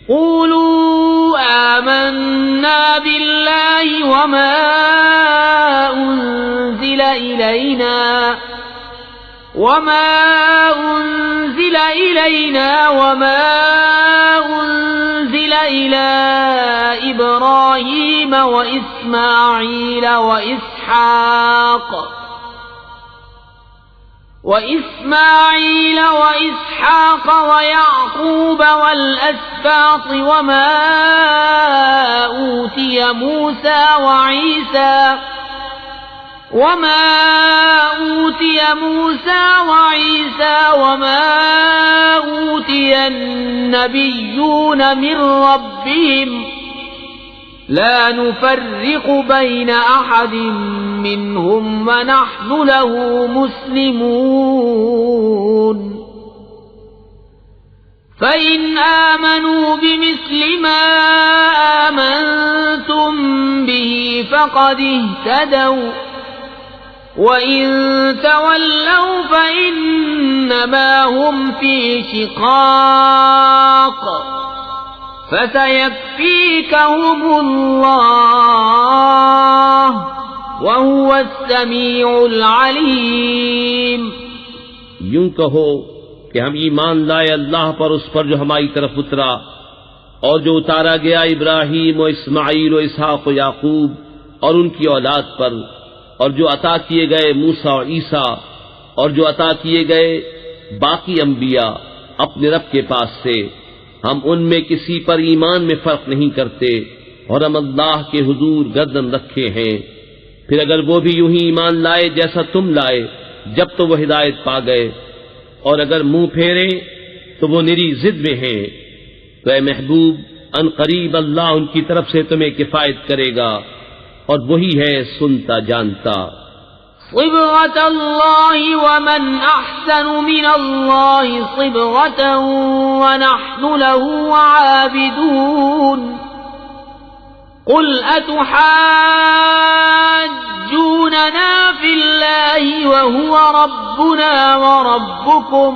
क़ूलू आमन्ना बिल्लाहि वमा उन्ज़िला इलैना वमा उन्ज़िला इला इब्राहीम व इस्माईल व इसहाक़ व याक़ूब वल्अस्बात वमा ऊतिय मूसा वईसा वमा ऊतिय अन्नबिय्यून मिन रब्बिहिम ला नुफ़र्रिक़ु बैन अहदिम मिनहुम व नहनु लहु मुस्लिमून फ़इन आमनू बिमिस्लि मा आमन्तुम बिही फ़क़द इह्तदव वइन तवल्लव फ़इन्नमा हुम फ़ी शिक़ाक़ फसयक्फ़ीकहुमुल्लाह वहुवस्समीउल अलीम। यूं कहो कि हम ईमान लाए अल्लाह पर, उस पर जो हमारी तरफ उतरा और जो उतारा गया इब्राहीम और इस्माईल और इसहाक़ और याकूब और उनकी औलाद पर, और जो अता किए गए मूसा और ईसा, और जो अता किए गए बाकी अंबिया अपने रब के पास से। हम उनमें किसी पर ईमान में फर्क नहीं करते और हम अल्लाह के हुजूर गर्दन रखे हैं। फिर अगर वो भी यूं ही ईमान लाए जैसा तुम लाए जब तो वो हिदायत पा गए, और अगर मुंह फेरे तो वो निरी जिद में हैं, तो ऐ महबूब अन करीब अल्लाह उनकी तरफ से तुम्हें किफायत करेगा और वही है सुनता जानता। सिबगतल्लाहि व मन अहसनु मिनल्लाहि सिबगतन व नहनु लहु आबिदून। कुल अतुहाज्जूनना फिल्लाहि व हुव रब्बुना व रब्बुकुम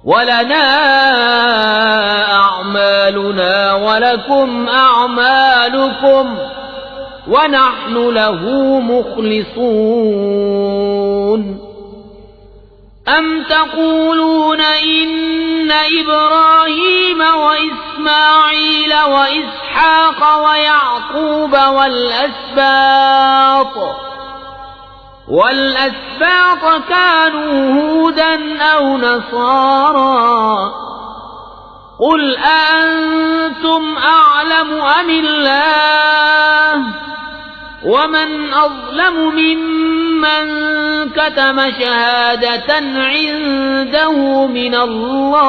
वलना अअमालुना वलकुम अअमालुकुम वनहनु लहु मुखलिसून। अम तक़ूलून इन्न इब्राहीम व इस्माईल व इसहाक़ व याक़ूब वल्अस्बात कानू हूदन औ नसारा। कुल अंतुम अअलमु अमिल्लाह वमन अज़लमु मिम्मन कतम शहादतन इंदहु मिनल्लाह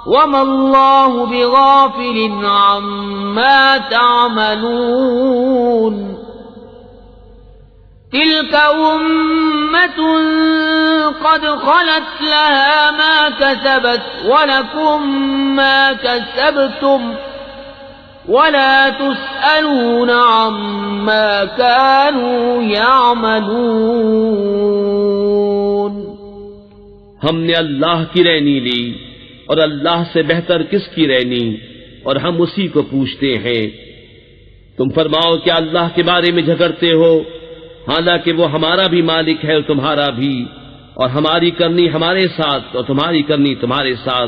वमल्लाहु बिगाफिलिन अम्मा तअमलून। तिल्क उम्मतुन क़द ख़लत लहा मा कसबत वलकुम मा कसबतुम वला तुस्अलून अम्मा कानू यअमलून। हमने अल्लाह की रहनी ली और अल्लाह से बेहतर किसकी रहनी, और हम उसी को पूछते हैं। तुम फरमाओ क्या अल्लाह के बारे में झगड़ते हो, हालांकि वो हमारा भी मालिक है और तुम्हारा भी, और हमारी करनी हमारे साथ और तुम्हारी करनी तुम्हारे साथ,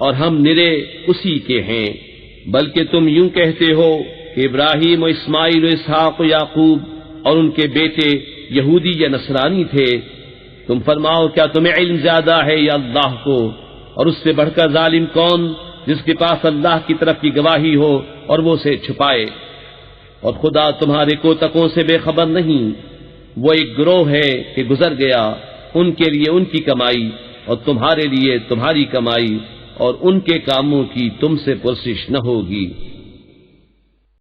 और हम निरे उसी के हैं। बल्कि तुम यूं कहते हो कि इब्राहीम और इस्माईल और इसहाक़ और याकूब और उनके बेटे यहूदी या नसरानी थे। तुम फरमाओ क्या तुम्हें इल्म ज्यादा है या अल्लाह को, और उससे बढ़कर जालिम कौन जिसके पास अल्लाह की तरफ की गवाही हो और वो उसे छुपाए। और खुदा तुम्हारे कोतकों से बेखबर नहीं, वो एक गिरोह है कि गुजर गया, उनके लिए उनकी कमाई और तुम्हारे लिए तुम्हारी कमाई, और उनके कामों की तुमसे पुरसिश न होगी।